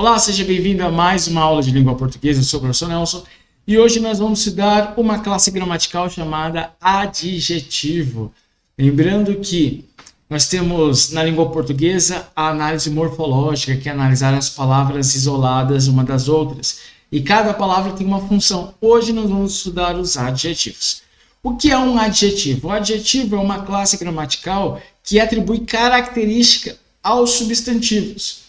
Olá, seja bem-vindo a mais uma aula de língua portuguesa. Eu sou o professor Nelson e hoje nós vamos estudar uma classe gramatical chamada adjetivo. Lembrando que nós temos na língua portuguesa a análise morfológica, que é analisar as palavras isoladas uma das outras. E cada palavra tem uma função. Hoje nós vamos estudar os adjetivos. O que é um adjetivo? O adjetivo é uma classe gramatical que atribui característica aos substantivos.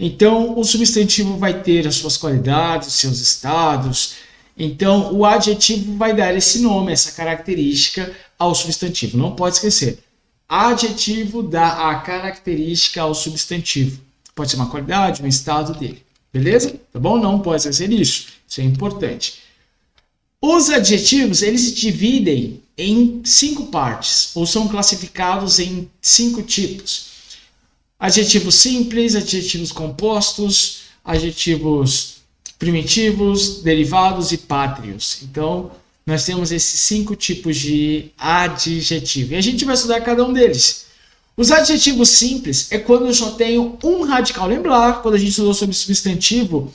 Então, o substantivo vai ter as suas qualidades, os seus estados. Então, o adjetivo vai dar esse nome, essa característica ao substantivo. Não pode esquecer. Adjetivo dá a característica ao substantivo. Pode ser uma qualidade, um estado dele. Beleza? Tá bom? Não pode esquecer isso. Isso é importante. Os adjetivos, eles se dividem em 5 partes, ou são classificados em 5 tipos. Adjetivos simples, adjetivos compostos, adjetivos primitivos, derivados e pátrios. Então, nós temos esses 5 tipos de adjetivo. E a gente vai estudar cada um deles. Os adjetivos simples é quando eu só tenho um radical. Lembra lá quando a gente estudou sobre substantivo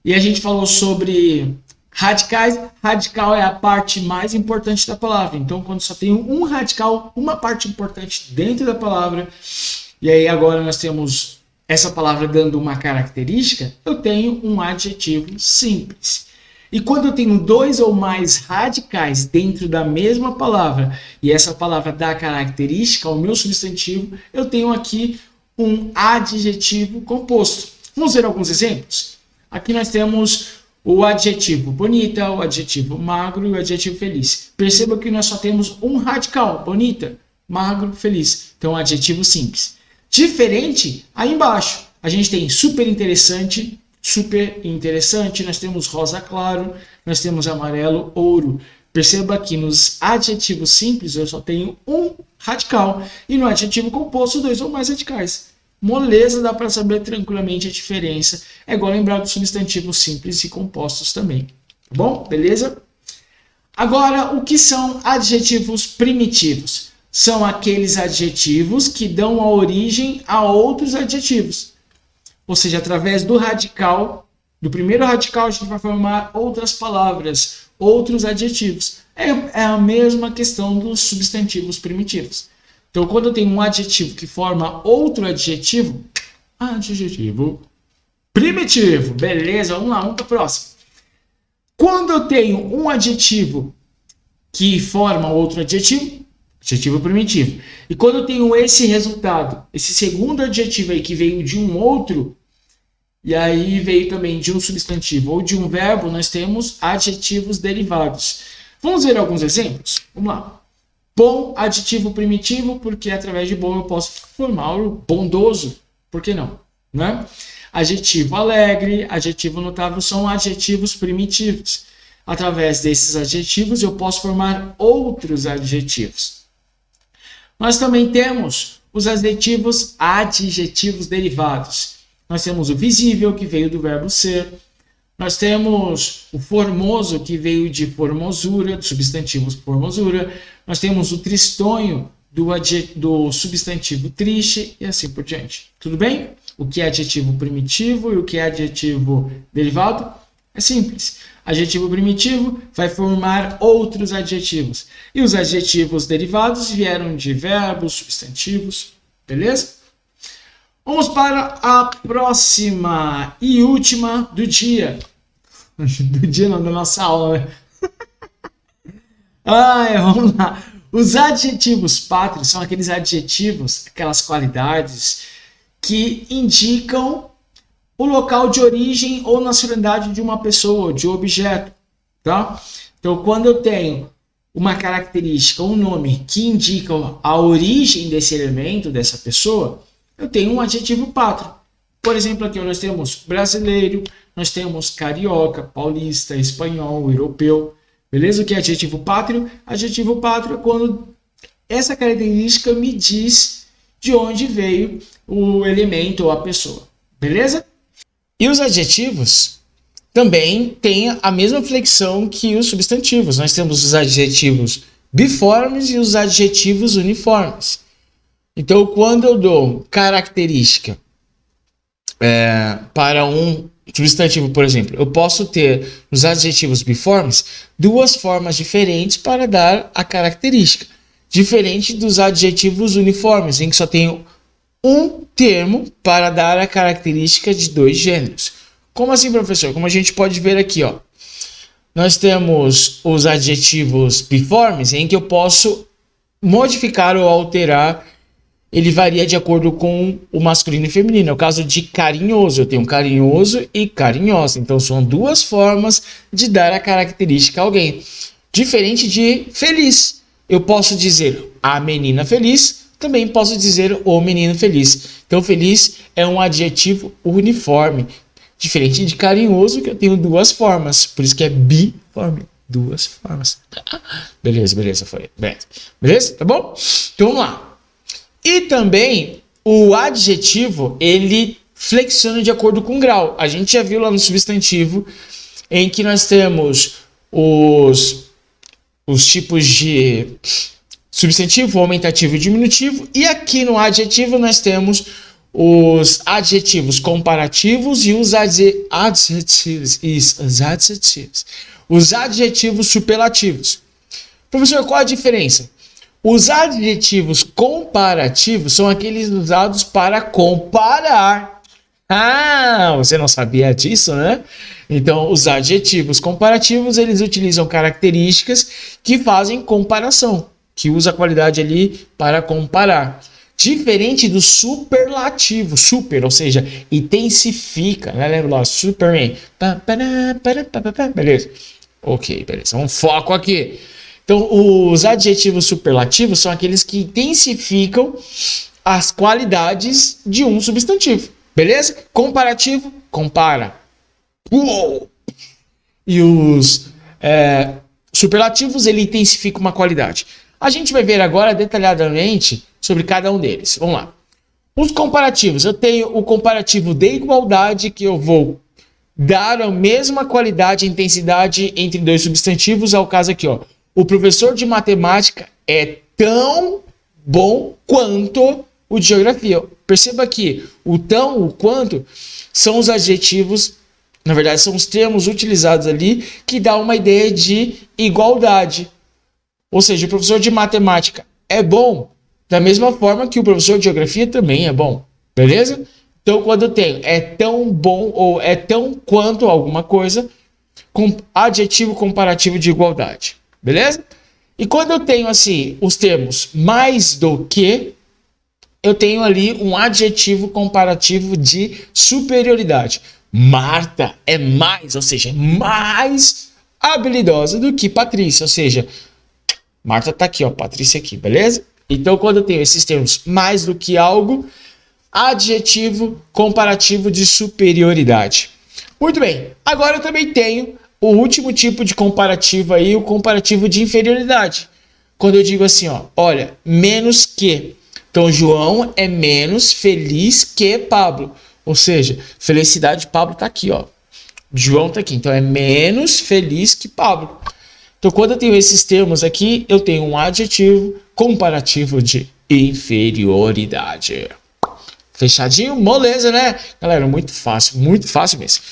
e a gente falou sobre radicais? Radical é a parte mais importante da palavra. Então, quando só tenho um radical, uma parte importante dentro da palavra, e aí agora nós temos essa palavra dando uma característica, eu tenho um adjetivo simples. E quando eu tenho 2 ou mais radicais dentro da mesma palavra, e essa palavra dá característica ao meu substantivo, eu tenho aqui um adjetivo composto. Vamos ver alguns exemplos? Aqui nós temos o adjetivo bonita, o adjetivo magro e o adjetivo feliz. Perceba que nós só temos um radical, bonita, magro, feliz. Então, adjetivo simples. Diferente, aí embaixo, a gente tem super interessante, nós temos rosa claro, nós temos amarelo, ouro. Perceba que nos adjetivos simples eu só tenho um radical e no adjetivo composto 2 ou mais radicais. Moleza, dá para saber tranquilamente a diferença. É igual lembrar dos substantivos simples e compostos também. Tá bom? Beleza? Agora, o que são adjetivos primitivos? São aqueles adjetivos que dão a origem a outros adjetivos. Ou seja, através do radical, do primeiro radical, a gente vai formar outras palavras, outros adjetivos. É a mesma questão dos substantivos primitivos. Então, quando eu tenho um adjetivo que forma outro adjetivo, adjetivo primitivo. Beleza, vamos lá, vamos para o próximo. Quando eu tenho um adjetivo que forma outro adjetivo, adjetivo primitivo. E quando eu tenho esse resultado, esse segundo adjetivo aí que veio de um outro, e aí veio também de um substantivo ou de um verbo, nós temos adjetivos derivados. Vamos ver alguns exemplos? Vamos lá. Bom, adjetivo primitivo, porque através de bom eu posso formar o bondoso. Por que não? Né? Adjetivo alegre, adjetivo notável são adjetivos primitivos. Através desses adjetivos eu posso formar outros adjetivos. Nós também temos os adjetivos derivados. Nós temos o visível, que veio do verbo ser. Nós temos o formoso, que veio de formosura, do substantivo formosura. Nós temos o tristonho, do substantivo triste, e assim por diante. Tudo bem? O que é adjetivo primitivo e o que é adjetivo derivado? É simples. Adjetivo primitivo vai formar outros adjetivos. E os adjetivos derivados vieram de verbos, substantivos. Beleza? Vamos para a próxima e última do dia. Do dia não, da nossa aula, né? Vamos lá. Os adjetivos pátrios são aqueles adjetivos, aquelas qualidades que indicam o local de origem ou nacionalidade de uma pessoa, de um objeto, tá? Então, quando eu tenho uma característica, um nome que indica a origem desse elemento, dessa pessoa, eu tenho um adjetivo pátrio. Por exemplo, aqui nós temos brasileiro, nós temos carioca, paulista, espanhol, europeu. Beleza? O que é adjetivo pátrio? Adjetivo pátrio é quando essa característica me diz de onde veio o elemento ou a pessoa. Beleza? E os adjetivos também têm a mesma flexão que os substantivos. Nós temos os adjetivos biformes e os adjetivos uniformes. Então, quando eu dou característica para um substantivo, por exemplo, eu posso ter nos adjetivos biformes duas formas diferentes para dar a característica, diferente dos adjetivos uniformes, em que só tenho um termo para dar a característica de dois gêneros. Como assim, professor? Como a gente pode ver aqui, ó, nós temos os adjetivos biformes, em que eu posso modificar ou alterar. Ele varia de acordo com o masculino e feminino. É o caso de carinhoso. Eu tenho carinhoso e carinhosa. Então, são duas formas de dar a característica a alguém. Diferente de feliz. Eu posso dizer a menina feliz, também posso dizer o menino feliz. Então, feliz é um adjetivo uniforme. Diferente de carinhoso, que eu tenho duas formas. Por isso que é biforme. Duas formas. Beleza, foi. Beleza? Tá bom? Então, vamos lá. E também o adjetivo, ele flexiona de acordo com o grau. A gente já viu lá no substantivo, em que nós temos os tipos de substantivo, aumentativo e diminutivo. E aqui no adjetivo nós temos os adjetivos comparativos e os adjetivos superlativos. Professor, qual a diferença? Os adjetivos comparativos são aqueles usados para comparar. Ah, você não sabia disso, né? Então, os adjetivos comparativos, eles utilizam características que fazem comparação, que usa a qualidade ali para comparar. Diferente do superlativo, super, ou seja, intensifica, né? Lembra lá, Superman. Beleza? Ok, beleza. Um foco aqui. Então, os adjetivos superlativos são aqueles que intensificam as qualidades de um substantivo. Beleza? Comparativo, compara. Uou! E os superlativos, ele intensifica uma qualidade. A gente vai ver agora detalhadamente sobre cada um deles. Vamos lá. Os comparativos. Eu tenho o comparativo de igualdade, que eu vou dar a mesma qualidade e intensidade entre dois substantivos. É o caso aqui, ó. O professor de matemática é tão bom quanto o de geografia. Perceba que o tão, o quanto, são os adjetivos, na verdade, são os termos utilizados ali que dá uma ideia de igualdade. Ou seja, o professor de matemática é bom da mesma forma que o professor de geografia também é bom. Beleza? Então, quando eu tenho é tão bom ou é tão quanto alguma coisa, com adjetivo comparativo de igualdade. Beleza? E quando eu tenho assim os termos mais do que, eu tenho ali um adjetivo comparativo de superioridade. Marta é mais, ou seja, mais habilidosa do que Patrícia, ou seja, Marta tá aqui, ó, Patrícia aqui, beleza? Então, quando eu tenho esses termos mais do que algo, adjetivo comparativo de superioridade. Muito bem, agora eu também tenho o último tipo de comparativo aí, o comparativo de inferioridade. Quando eu digo assim, ó, olha, menos que. Então, João é menos feliz que Pablo. Ou seja, felicidade de Pablo tá aqui, ó. João tá aqui. Então, é menos feliz que Pablo. Então, quando eu tenho esses termos aqui, eu tenho um adjetivo comparativo de inferioridade. Fechadinho? Moleza, né? Galera, muito fácil mesmo.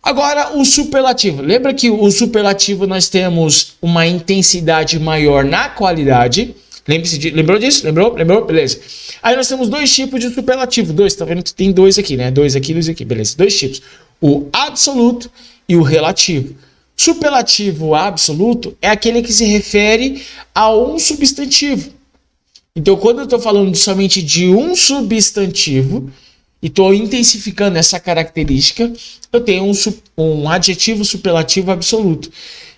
Agora, o superlativo. Lembra que o superlativo nós temos uma intensidade maior na qualidade. Lembrou disso? Lembrou? Beleza. Aí nós temos dois tipos de superlativo. Tá vendo que tem dois aqui, né? Dois aqui. Beleza. Dois tipos. O absoluto e o relativo. Superlativo absoluto é aquele que se refere a um substantivo. Então, quando eu estou falando somente de um substantivo e estou intensificando essa característica, eu tenho um adjetivo superlativo absoluto.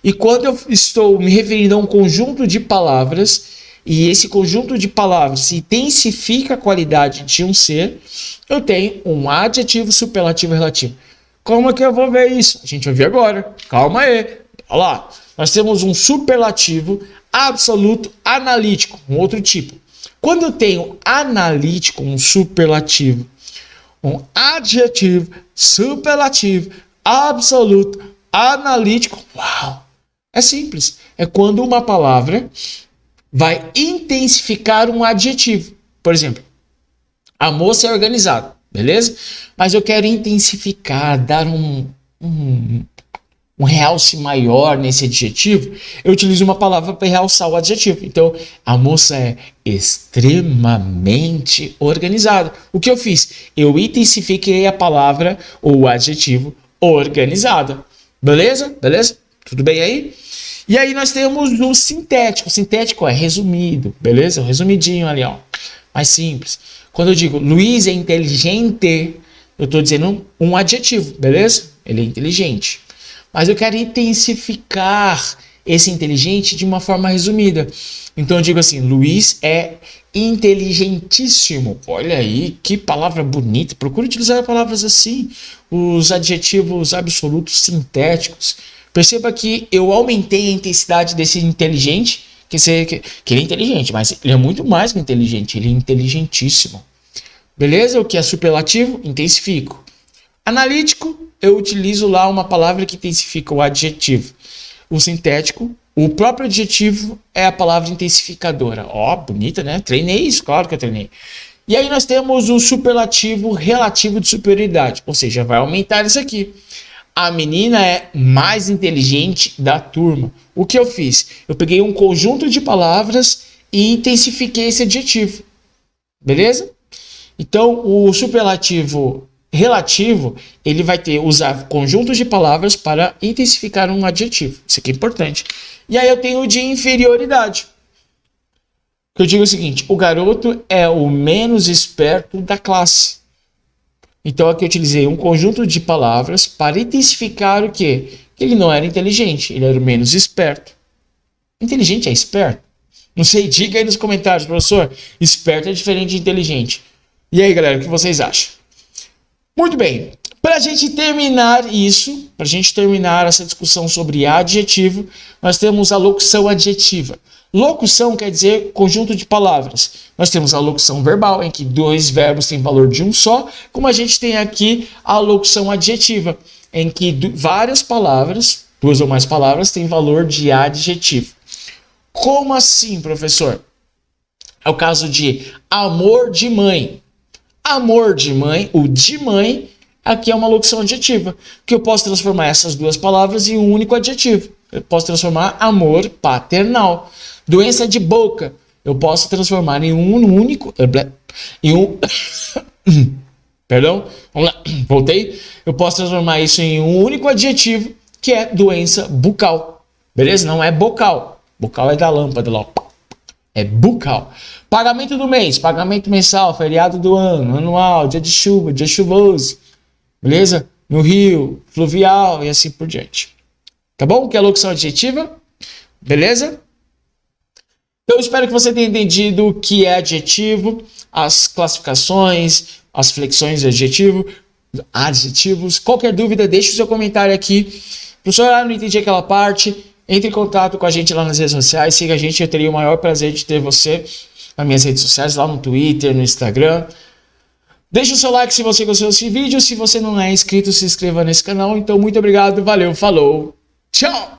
E quando eu estou me referindo a um conjunto de palavras, e esse conjunto de palavras intensifica a qualidade de um ser, eu tenho um adjetivo superlativo relativo. Como é que eu vou ver isso? A gente vai ver agora. Calma aí. Olha lá. Nós temos um superlativo absoluto analítico, um outro tipo. Quando eu tenho analítico, um superlativo, um adjetivo superlativo absoluto analítico, uau! É simples. É quando uma palavra vai intensificar um adjetivo. Por exemplo, a moça é organizada. beleza? Mas eu quero intensificar, dar um realce maior nesse adjetivo, eu utilizo uma palavra para realçar o adjetivo. Então, a moça é extremamente organizada. O que eu fiz? Eu intensifiquei a palavra ou o adjetivo organizada. Beleza? Beleza? Tudo bem aí? E aí nós temos o sintético. O sintético é resumido, beleza? Resumidinho ali, ó. Mais simples. Quando eu digo Luiz é inteligente, eu estou dizendo um adjetivo, beleza? Ele é inteligente. Mas eu quero intensificar esse inteligente de uma forma resumida. Então eu digo assim, Luiz é inteligentíssimo. Olha aí, que palavra bonita. Procure utilizar palavras assim, os adjetivos absolutos sintéticos. Perceba que eu aumentei a intensidade desse inteligente, que ele é inteligente, mas ele é muito mais que inteligente, ele é inteligentíssimo. Beleza? O que é superlativo? Intensifico. Analítico, eu utilizo lá uma palavra que intensifica o adjetivo. O sintético, o próprio adjetivo é a palavra intensificadora. Ó, bonita, né? Treinei isso, claro que eu treinei. E aí nós temos o superlativo relativo de superioridade, ou seja, vai aumentar isso aqui. A menina é mais inteligente da turma. O que eu fiz? Eu peguei um conjunto de palavras e intensifiquei esse adjetivo. Beleza? Então, o superlativo relativo, ele vai usar conjuntos de palavras para intensificar um adjetivo. Isso aqui é importante. E aí eu tenho o de inferioridade. Que eu digo o seguinte, o garoto é o menos esperto da classe. Então aqui eu utilizei um conjunto de palavras para intensificar o quê? Que ele não era inteligente, ele era o menos esperto. Inteligente é esperto? Não sei, diga aí nos comentários, professor. Esperto é diferente de inteligente. E aí, galera, o que vocês acham? Muito bem, para a gente terminar isso, para a gente terminar essa discussão sobre adjetivo, nós temos a locução adjetiva. Locução quer dizer conjunto de palavras. Nós temos a locução verbal, em que dois verbos têm valor de um só, como a gente tem aqui a locução adjetiva, em que várias palavras, duas ou mais palavras, têm valor de adjetivo. Como assim, professor? É o caso de amor de mãe. Amor de mãe, o de mãe, aqui é uma locução adjetiva, que eu posso transformar essas duas palavras em um único adjetivo. Eu posso transformar amor paternal. Doença de boca, eu posso transformar em um único... Perdão, vamos lá, voltei. Eu posso transformar isso em um único adjetivo, que é doença bucal. Beleza? Não é bocal. Bocal é da lâmpada lá. É bucal. Pagamento do mês, pagamento mensal, feriado do ano, anual, dia de chuva, dia chuvoso. Beleza? No rio, fluvial e assim por diante. Tá bom? Que é a locução adjetiva. Beleza? Eu espero que você tenha entendido o que é adjetivo, as classificações, as flexões de adjetivos. Qualquer dúvida, deixe o seu comentário aqui. Professor, não entendi aquela parte. Entre em contato com a gente lá nas redes sociais. Siga a gente, eu teria o maior prazer de ter você nas minhas redes sociais, lá no Twitter, no Instagram. Deixe o seu like se você gostou desse vídeo. Se você não é inscrito, se inscreva nesse canal. Então, muito obrigado, valeu, falou, tchau!